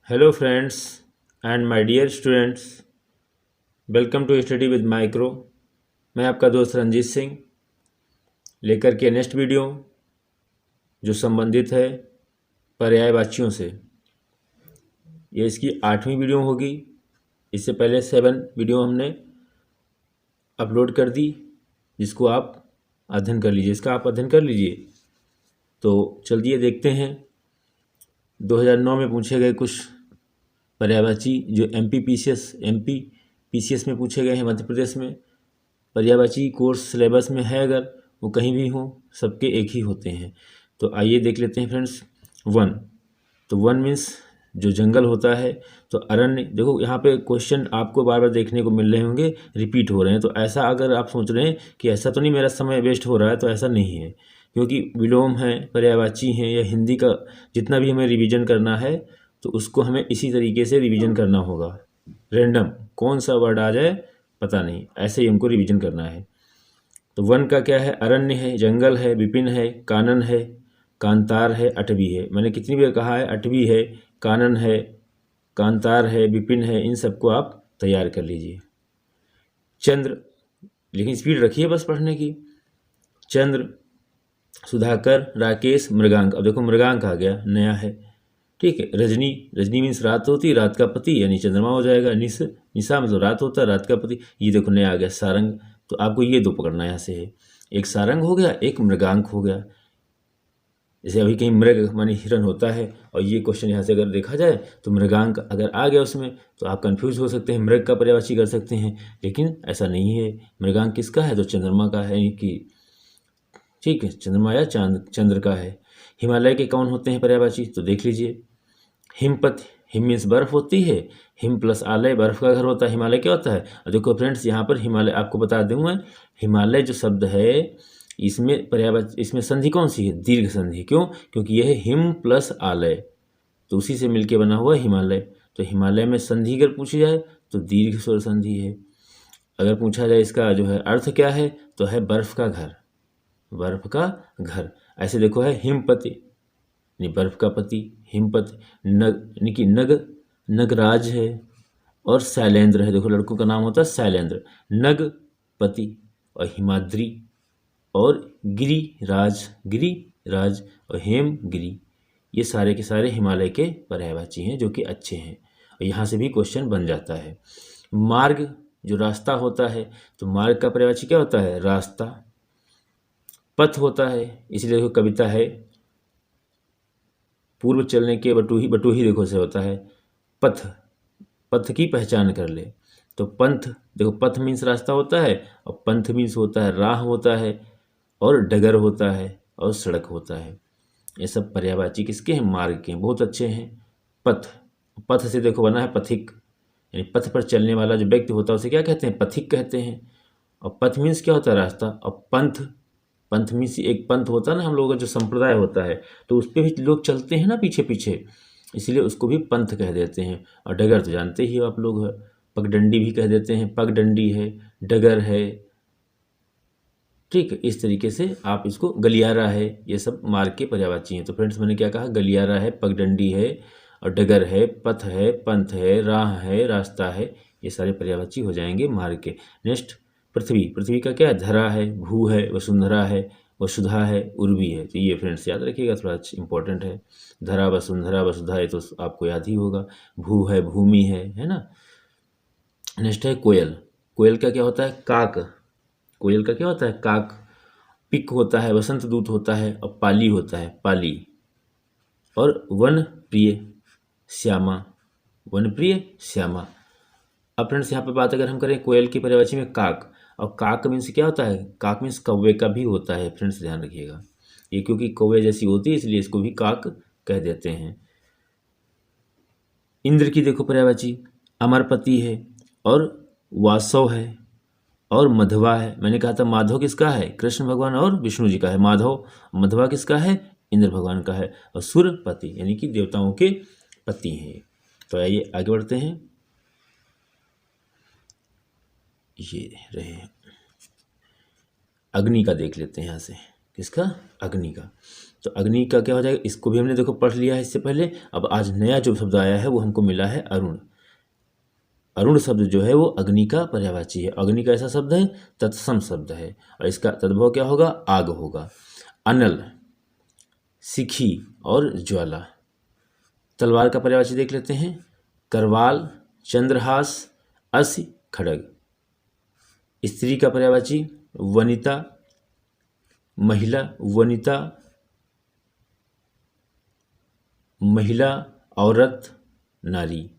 Hello friends and my dear students, welcome to study with Micro. मैं आपका दोस्त रंजीत सिंह लेकर के नेक्स्ट वीडियो जो संबंधित है पर्यायवाचियों से। ये इसकी 8वीं वीडियो होगी। इससे पहले 7 वीडियो हमने अपलोड कर दी, जिसको आप अध्ययन कर लीजिए, इसका आप अध्ययन कर लीजिए। तो चलिए देखते हैं 2009 में पूछे गए कुछ पर्यायवाची जो एमपी पीसीएस में पूछे गए हैं। मध्य प्रदेश में पर्यायवाची कोर्स सिलेबस में है, अगर वो कहीं भी हो सबके एक ही होते हैं। तो आइए देख लेते हैं फ्रेंड्स। वन, तो वन मीन्स जो जंगल होता है। तो अरण्य, देखो यहाँ पे क्वेश्चन आपको बार बार देखने को मिल रहे होंगे, रिपीट हो रहे हैं। तो ऐसा अगर आप सोच रहे हैं कि ऐसा तो नहीं मेरा समय वेस्ट हो रहा है, तो ऐसा नहीं है, क्योंकि विलोम है, पर्यायवाची हैं, या हिंदी का जितना भी हमें रिवीजन करना है तो उसको हमें इसी तरीके से रिवीजन करना होगा। रैंडम कौन सा वर्ड आ जाए पता नहीं, ऐसे ही हमको रिवीजन करना है। तो वन का क्या है? अरण्य है, जंगल है, विपिन है, कानन है, कांतार है, अटवी है। मैंने कितनी बार कहा है, अटवी है, कानन है, कांतार है, विपिन है, इन सबको आप तैयार कर लीजिए। चंद्र, लेकिन स्पीड रखिए बस पढ़ने की। चंद्र, सुधाकर, राकेश, मृगांक। अब देखो मृगांक आ गया, नया है, ठीक है। रजनी, रजनी मीन्स रात होती है, रात का पति यानी चंद्रमा हो जाएगा। निशा मतलब रात होता है, रात का पति। ये देखो नया आ गया, सारंग। तो आपको ये दो पकड़ना यहाँ से है, एक सारंग हो गया, एक मृगांक हो गया। जैसे अभी कहीं मृग मानी हिरन होता है, और ये क्वेश्चन यहाँ से अगर देखा जाए तो मृगांक अगर आ गया उसमें, तो आप कंफ्यूज हो सकते हैं, मृग का पर्यायवाची कर सकते हैं, लेकिन ऐसा नहीं है। मृगांक किसका है? तो चंद्रमा का है, यानी कि ठीक है, चंद्रमा या चांद, चंद्र का है। हिमालय के कौन होते हैं पर्यायवाची? तो देख लीजिए। हिमपत, हिम मीन्स बर्फ होती है, हिम प्लस आलय बर्फ का घर होता है। हिमालय क्या होता है? और देखो फ्रेंड्स, यहाँ पर हिमालय आपको बता दूँ मैं, हिमालय जो शब्द है इसमें पर्यायवाची, इसमें संधि कौन सी है? दीर्घ संधि। क्यों? क्योंकि यह है हिम प्लस आलय, तो उसी से मिलके बना हुआ हिमालय। तो हिमालय में संधि अगर पूछी जाए तो दीर्घ स्वर संधि है। अगर पूछा जाए इसका जो है अर्थ क्या है, तो है बर्फ का घर, बर्फ का घर। ऐसे देखो है हिमपति यानी बर्फ का पति, हिमपति। नग यानी कि नगराज है, और शैलेंद्र है। देखो लड़कों का नाम होता है शैलेंद्र। नगपति और हिमाद्री और गिरिराज और हेमगिरी, ये सारे के सारे हिमालय के पर्यायवाची हैं, जो कि अच्छे हैं, और यहाँ से भी क्वेश्चन बन जाता है। मार्ग, जो रास्ता होता है, तो मार्ग का पर्यायवाची क्या होता है? रास्ता। पथ होता है, इसलिए देखो कविता है, पूर्व चलने के बटुही देखो से होता है पथ, पथ की पहचान कर ले। तो पंथ, देखो पथ मीन्स रास्ता होता है, और पंथ मीन्स होता है राह होता है, और डगर होता है, और सड़क होता है। ये सब पर्यायवाची किसके हैं? मार्ग के हैं, बहुत अच्छे हैं। पथ, पथ से देखो बना है पथिक, यानी पथ पर चलने वाला जो व्यक्ति होता है उसे क्या कहते हैं? पथिक कहते हैं। और पथ मीन्स क्या होता है? रास्ता। और पंथ, पंथ मीन्स एक पंथ होता है ना, हम लोगों का जो संप्रदाय होता है, तो उस पर भी लोग चलते हैं ना पीछे पीछे, इसलिए उसको भी पंथ कह देते हैं। और डगर तो जानते ही हो आप लोग, पगडंडी भी कह देते हैं, पगडंडी है, डगर है, ठीक है। इस तरीके से आप इसको, गलियारा है, ये सब मार्ग के पर्यायवाची हैं। तो फ्रेंड्स मैंने क्या कहा? गलियारा है, पगडंडी है, और डगर है, पथ है, पंथ है, राह है, रास्ता है, ये सारे पर्यायवाची हो जाएंगे मार्ग के। नेक्स्ट, पृथ्वी, पृथ्वी का क्या है? धरा है, भू है, वसुंधरा है, वसुधा है, उर्वी है। तो ये फ्रेंड्स याद रखिएगा, थोड़ा इंपॉर्टेंट है। धरा, वसुंधरा, वसुधा, ये तो आपको याद ही होगा। भू है, भूमि है ना। नेक्स्ट है कोयल, कोयल का क्या होता है? काक, कोयल का क्या होता है? काक। पिक होता है, वसंत दूत होता है, और पाली होता है, पाली। और वन प्रिय श्यामा, वन प्रिय श्यामा। अब फ्रेंड्स यहाँ पे बात अगर हम करें कोयल की पर्यायवाची में काक, और काक मीन्स क्या होता है? काक मीन्स कौवे का भी होता है, फ्रेंड्स ध्यान रखिएगा। ये क्योंकि कौवे जैसी होती है इसलिए इसको भी काक कह देते हैं। इंद्र की देखो पर्यायवाची, अमरपति है, और वासव है, और मधवा है। मैंने कहा था माधव किसका है? कृष्ण भगवान और विष्णु जी का है माधव। मधवा किसका है? इंद्र भगवान का है। और सुरपति यानी कि देवताओं के पति हैं। तो आइए आगे बढ़ते हैं। ये रहे अग्नि का, देख लेते हैं यहाँ से। किसका? अग्नि का। तो अग्नि का क्या हो जाएगा, इसको भी हमने देखो पढ़ लिया है इससे पहले। अब आज नया जो शब्द आया है वो हमको मिला है अरुण। अरुण शब्द जो है वो अग्नि का पर्यायवाची है। अग्नि का ऐसा शब्द है, तत्सम शब्द है, और इसका तद्भव क्या होगा, आग होगा। अनल, सिखी और ज्वाला। तलवार का पर्यायवाची देख लेते हैं, करवाल, चंद्रहास, अस्य, खड्ग। स्त्री का पर्यायवाची वनिता, महिला, वनिता, महिला, औरत, नारी।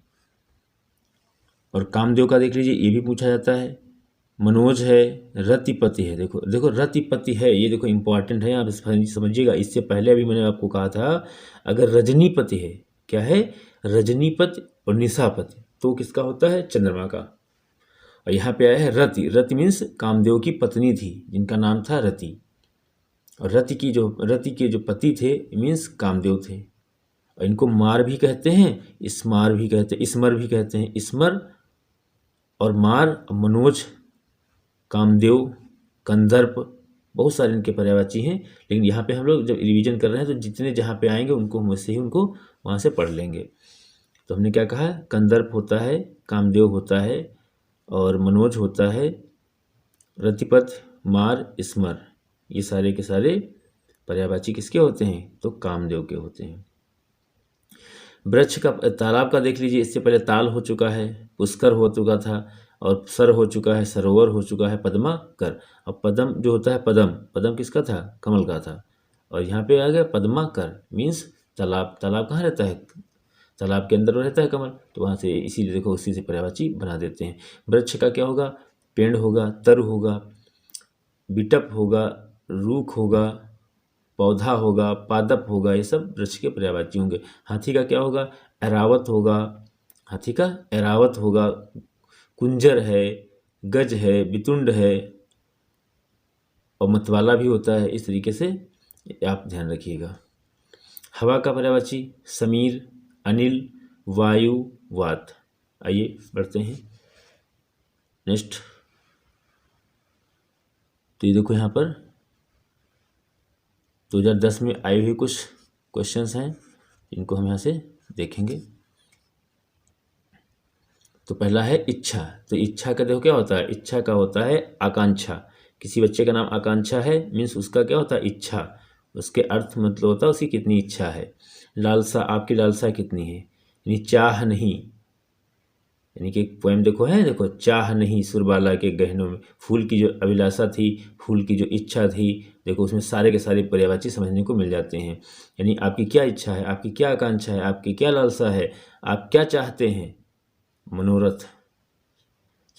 और कामदेव का देख लीजिए, ये भी पूछा जाता है, मनोज है, रतिपति है। देखो देखो रतिपति है, ये देखो इंपॉर्टेंट है, आप समझिएगा। इससे पहले अभी मैंने आपको कहा था अगर रजनीपति है, क्या है, रजनीपति और निशापति, तो किसका होता है, चंद्रमा का। और यहाँ पे आया है रति। रति मीन्स कामदेव की पत्नी थी जिनका नाम था रति, और रति के जो पति थे मीन्स कामदेव थे। और इनको मार भी कहते हैं, स्मार भी कहते हैं, स्मर भी कहते हैं। स्मर और मार, मनोज, कामदेव, कंदर्प, बहुत सारे इनके पर्यायवाची हैं। लेकिन यहाँ पे हम लोग जब रिवीजन कर रहे हैं तो जितने जहाँ पे आएंगे उनको हम वैसे ही उनको वहाँ से पढ़ लेंगे। तो हमने क्या कहा, कंदर्प होता है, कामदेव होता है, और मनोज होता है, रतिपथ, मार, स्मर, ये सारे के सारे पर्यायवाची किसके होते हैं, तो कामदेव के होते हैं। वृक्ष का, तालाब का देख लीजिए, इससे पहले ताल हो चुका है, पुष्कर हो चुका था, और सर हो चुका है, सरोवर हो चुका है, पद्मा कर। अब पद्म जो होता है, पद्म, पद्म किसका था, कमल का था। और यहाँ पे आ गया पद्मा कर मीन्स तालाब। तालाब कहाँ रहता है, तालाब के अंदर रहता है कमल, तो वहाँ से इसीलिए देखो उसी से पर्यायवाची बना देते हैं। वृक्ष का क्या होगा, पेड़ होगा, तर होगा, बिटप होगा, रूख होगा, पौधा होगा, पादप होगा, ये सब वृक्ष के पर्यायवाची होंगे। हाथी का क्या होगा, ऐरावत होगा, हाथी का ऐरावत होगा, कुंजर है, गज है, बितुंड है, और मतवाला भी होता है। इस तरीके से आप ध्यान रखिएगा। हवा का पर्यायवाची समीर, अनिल, वायु, वात। आइए बढ़ते हैं नेक्स्ट। तो ये देखो यहाँ पर 2010 में आए हुए कुछ क्वेश्चंस हैं, इनको हम यहाँ से देखेंगे। तो पहला है इच्छा। तो इच्छा का देखो क्या होता है, इच्छा का होता है आकांक्षा। किसी बच्चे का नाम आकांक्षा है मीन्स उसका क्या होता है, इच्छा। उसके अर्थ मतलब होता है उसकी कितनी इच्छा है। लालसा, आपकी लालसा कितनी है, यानी चाह नहीं, यानी कि एक पोएम देखो है, देखो चाह नहीं सुरबाला के गहनों में, फूल की जो अभिलाषा थी, फूल की जो इच्छा थी, देखो उसमें सारे के सारे पर्यायवाची समझने को मिल जाते हैं। यानी आपकी क्या इच्छा है, आपकी क्या आकांक्षा है, आपकी क्या लालसा है, आप क्या चाहते हैं, मनोरथ।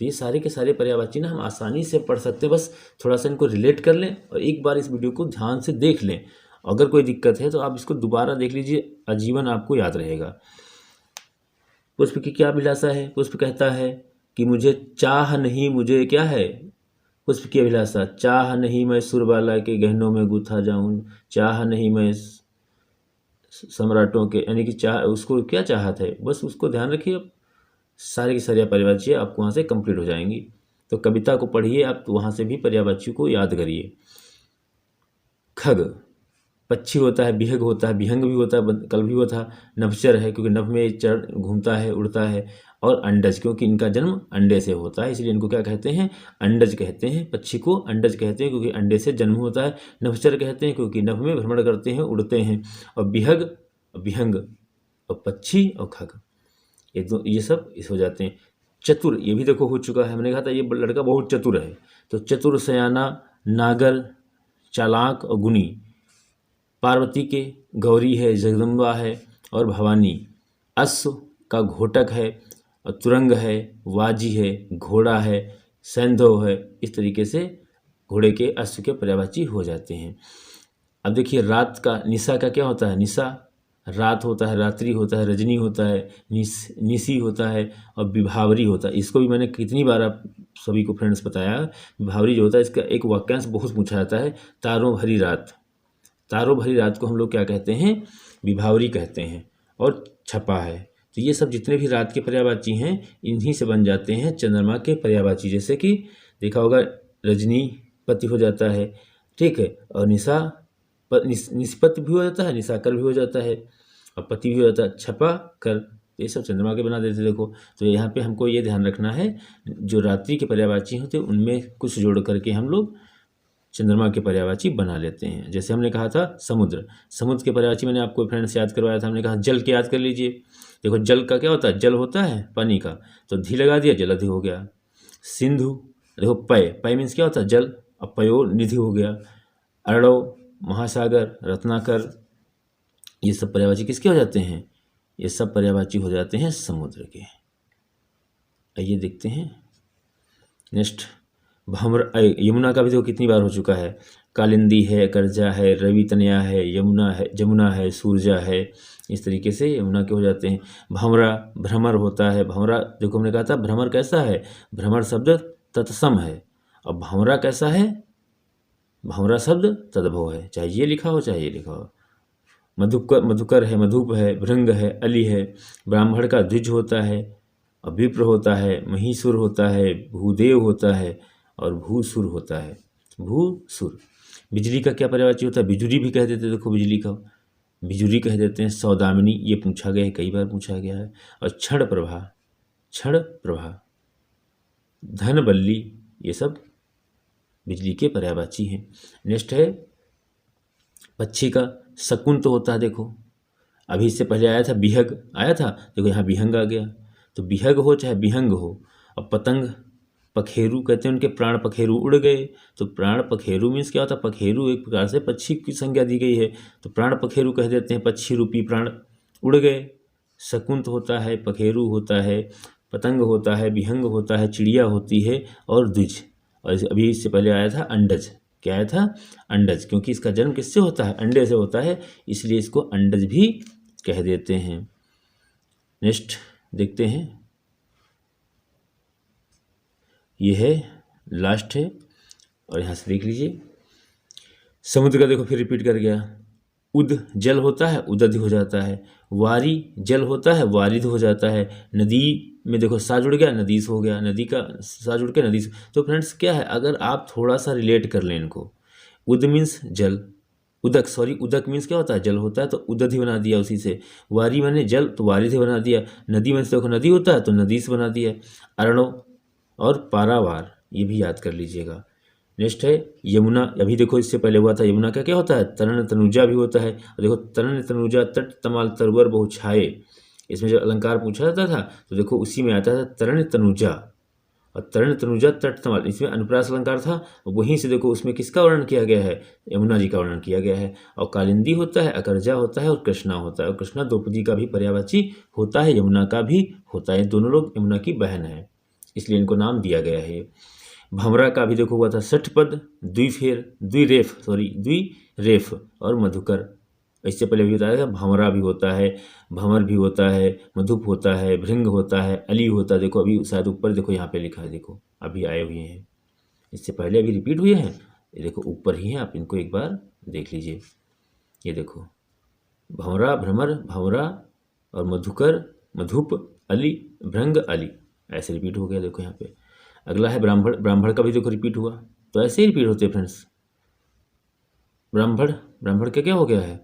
तो ये सारे के सारे पर्यायवाची ना हम आसानी से पढ़ सकते हैं, बस थोड़ा सा इनको रिलेट कर लें और एक बार इस वीडियो को ध्यान से देख लें। अगर कोई दिक्कत है तो आप इसको दोबारा देख लीजिए, आजीवन आपको याद रहेगा। पुष्प की क्या अभिलाषा है, पुष्प कहता है कि मुझे चाह नहीं, मुझे क्या है, पुष्प की अभिलाषा, चाह नहीं मैं सुरबाला के गहनों में गूथा जाऊं, चाह नहीं मैं सम्राटों के, यानी कि चाह, उसको क्या चाहत है, बस उसको ध्यान रखिए। सारे की सारी पर्यायवाची आपको वहाँ से कंप्लीट हो जाएंगी। तो कविता को पढ़िए आप, तो वहाँ से भी पर्यायवाची को याद करिए। खग, पक्षी होता है, बिहग होता है, बिहंग भी होता है, कल भी हुआ था। नभचर है क्योंकि नभ में चढ़ घूमता है, उड़ता है। और अंडज, क्योंकि इनका जन्म अंडे से होता है, इसलिए इनको क्या कहते हैं, अंडज कहते हैं। पक्षी को अंडज कहते हैं क्योंकि अंडे से जन्म होता है। नभचर कहते हैं क्योंकि नभ में भ्रमण करते हैं, उड़ते हैं। और बिहग, बिहंग, और पक्षी और खग, ये सब इस हो जाते हैं। चतुर, ये भी देखो हो चुका है, मैंने कहा था ये लड़का बहुत चतुर है। तो चतुर, सयाना, नागर, चालाक और गुणी। पार्वती के गौरी है, जगदम्बा है और भवानी। अश्व का घोटक है, और तुरंग है, वाजी है, घोड़ा है, सैंधव है। इस तरीके से घोड़े के, अश्व के पर्यायवाची हो जाते हैं। अब देखिए रात का, निशा का क्या होता है, निशा रात होता है, रात्रि होता है, रजनी होता है, निशी होता है, और विभावरी होता है। इसको भी मैंने कितनी बार आप सभी को फ्रेंड्स बताया। विभावरी जो होता है, इसका एक वाक्यांश बहुत पूछा जाता है, तारों भरी रात। तारों भरी रात को हम लोग क्या कहते हैं, विभावरी कहते हैं। और छपा है। तो ये सब जितने भी रात के पर्यायवाची हैं इन्हीं से बन जाते हैं चंद्रमा के पर्यायवाची। जैसे कि देखा होगा रजनी पति हो जाता है, ठीक है, और निशा निष्पत्त भी हो जाता है, निशाकर भी हो जाता है, और पति भी हो जाता है, छपा कर, ये सब चंद्रमा के बना देते देखो। तो यहाँ पे हमको ये ध्यान रखना है, जो रात्रि के पर्यायवाची होते हैं उनमें कुछ जोड़ करके हम लोग चंद्रमा के पर्यायवाची बना लेते हैं। जैसे हमने कहा था समुद्र, समुद्र के पर्यायवाची मैंने आपको फ्रेंड्स याद करवाया था, हमने कहा जल के याद कर लीजिए। देखो जल का क्या होता है, जल होता है पानी का, तो धी लगा दिया, जलधि हो गया। सिंधु, देखो पय, पय मीन्स क्या होता है, जल, अब पयो निधि हो गया। अरड़ो, महासागर, रत्नाकर, ये सब पर्यायवाची किसके हो जाते हैं, ये सब पर्यायवाची हो जाते हैं समुद्र के। आइए देखते हैं नेक्स्ट, भंवर, यमुना का भी देखो कितनी बार हो चुका है, कालिंदी है, करजा है, रवि तनया है, जमुना है, सूरजा है, इस तरीके से यमुना के हो जाते हैं। भंवरा, भ्रमर होता है, भंवरा देखो हमने कहा था भ्रमर कैसा है, भ्रमर शब्द तत्सम है, और भंवरा कैसा है, भंवरा शब्द तद्भव है, चाहे ये लिखा हो चाहे ये लिखा हो। मधुकर है, मधुप है, भृंग है, अली है। ब्राह्मण का द्विज होता है, और विप्र होता है, महीसुर होता है, भूदेव होता है, और भूसुर होता है, भूसुर। बिजली का क्या पर्यायवाची होता है, बिजुरी भी कह देते हैं, देखो बिजली का बिजुरी कह देते हैं। सौदामिनी, ये पूछा गया है, कई बार पूछा गया है। और क्षण प्रभा, क्षण प्रभा, धन बल्ली, ये सब बिजली के पर्यायवाची हैं। नेक्स्ट है पक्षी का, शकुन तो होता है, देखो अभी इससे पहले आया था बिहग, आया था, देखो यहाँ बिहंग आ गया, तो बिहग हो चाहे बिहंग हो। और पतंग, पखेरु कहते हैं, उनके प्राण पखेरु उड़ गए, तो प्राण पखेरु मीन्स क्या होता है, पखेरु एक प्रकार से पक्षी की संज्ञा दी गई है, तो प्राण पखेरु कह देते हैं, पक्षी रूपी प्राण उड़ गए। शकुंत होता है, पखेरु होता है, पतंग होता है, विहंग होता है, चिड़िया होती है, और द्विज। और अभी इससे पहले आया था अंडज, क्या आया था, अंडज, क्योंकि इसका जन्म किससे होता है, अंडे से होता है, इसलिए इसको अंडज भी कह देते हैं। नेक्स्ट देखते हैं, ये है लास्ट है, और यहाँ से देख लीजिए समुद्र का, देखो फिर रिपीट कर गया। उद जल होता है, उदधि हो जाता है। वारी जल होता है, वारिध हो जाता है। नदी में देखो सा जुड़ गया, नदीस हो गया, नदी का सा जुड़ के नदीस। तो फ्रेंड्स क्या है, अगर आप थोड़ा सा रिलेट कर लें इनको, उद मीन्स जल, उदक मीन्स क्या होता है, जल होता है, तो उदधि बना दिया उसी से। वारी माने जल, तो वारिधि बना दिया। नदी मीन्स देखो नदी होता है, तो नदीस बना दिया। अरणो और पारावार, ये भी याद कर लीजिएगा। नेक्स्ट है यमुना, अभी देखो इससे पहले हुआ था, यमुना का क्या होता है, तरण तनुजा भी होता है। और देखो तरण तनुजा तट तमाल तरवर बहु छाए, इसमें जब अलंकार पूछा जाता था तो देखो उसी में आता था तरण तनुजा, और तरण तनुजा तट तमाल, इसमें अनुप्रास अलंकार था, वहीं से देखो उसमें किसका वर्णन किया गया है, यमुना जी का वर्णन किया गया है। और कालिंदी होता है, अकरजा होता है, और कृष्णा होता है। और कृष्णा द्रौपदी का भी पर्यायवाची होता है, यमुना का भी होता है, दोनों लोग यमुना की बहन है, इसलिए इनको नाम दिया गया है। भंवरा का भी देखो हुआ था षटपद, द्विरेफ और मधुकर। इससे पहले भी बताया था भंवरा भी होता है, भंवर भी होता है, मधुप होता है, भृंग होता है, अली होता है। देखो अभी शायद ऊपर देखो यहाँ पे लिखा है, देखो अभी आए हुए हैं, इससे पहले अभी रिपीट हुए हैं, ये देखो ऊपर ही हैं, आप इनको एक बार देख लीजिए। ये देखो भंवरा, भ्रमर, भंवरा और मधुकर, मधुप, अली, भृंग, अली, ऐसे रिपीट हो गया देखो यहाँ पे। अगला है ब्राह्मण, ब्राह्मण का भी देखो रिपीट हुआ, तो ऐसे ही रिपीट होते हैं फ्रेंड्स। ब्राह्मण, ब्राह्मण का क्या हो गया है,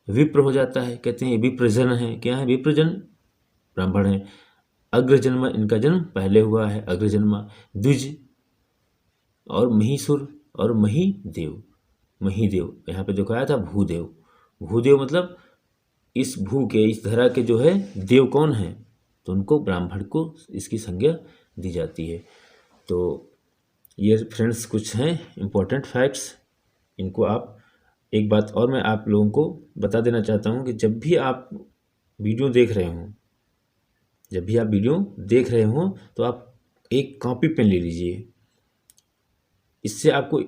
विप्र हो जाता है, कहते हैं विप्रजन है, क्या है, विप्रजन ब्राह्मण है। अग्रजन्म, इनका जन्म पहले हुआ है, अग्रजन्मा। द्विज और महीसुर और महीदेव, महीदेव यहाँ पे देखो आया था भूदेव, भूदेव मतलब इस भू के, इस धरा के जो है देव कौन है, तो उनको ब्राह्मण को इसकी संज्ञा दी जाती है। तो ये फ्रेंड्स कुछ हैं इम्पोर्टेंट फैक्ट्स, इनको आप, एक बात और मैं आप लोगों को बता देना चाहता हूँ कि जब भी आप वीडियो देख रहे हों, तो आप एक कॉपी पेन ले लीजिए, इससे आपको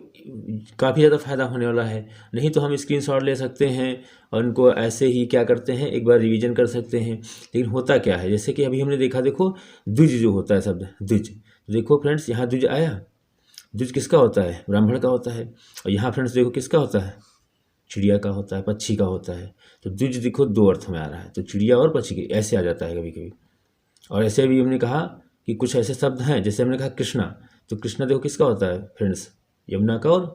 काफ़ी ज़्यादा फ़ायदा होने वाला है। नहीं तो हम स्क्रीनशॉट ले सकते हैं और इनको ऐसे ही क्या करते हैं, एक बार रिवीजन कर सकते हैं। लेकिन होता क्या है, जैसे कि अभी हमने देखा, देखो द्विज जो होता है शब्द, द्विज, देखो फ्रेंड्स यहाँ द्विज आया, द्विज किसका होता है, ब्राह्मण का होता है। और यहाँ फ्रेंड्स देखो किसका होता है, चिड़िया का होता है, पक्षी का होता है। तो द्विज देखो दो अर्थ में आ रहा है, तो चिड़िया और पक्षी के ऐसे आ जाता है कभी कभी। और ऐसे भी हमने कहा कि कुछ ऐसे शब्द हैं, जैसे हमने कहा कृष्णा, तो कृष्णा देखो किसका होता है फ्रेंड्स, यमुना का और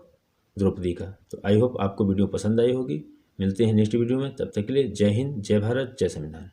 द्रौपदी का। तो आई होप आपको वीडियो पसंद आई होगी। मिलते हैं नेक्स्ट वीडियो में, तब तक के लिए जय हिंद, जय भारत, जय संविधान।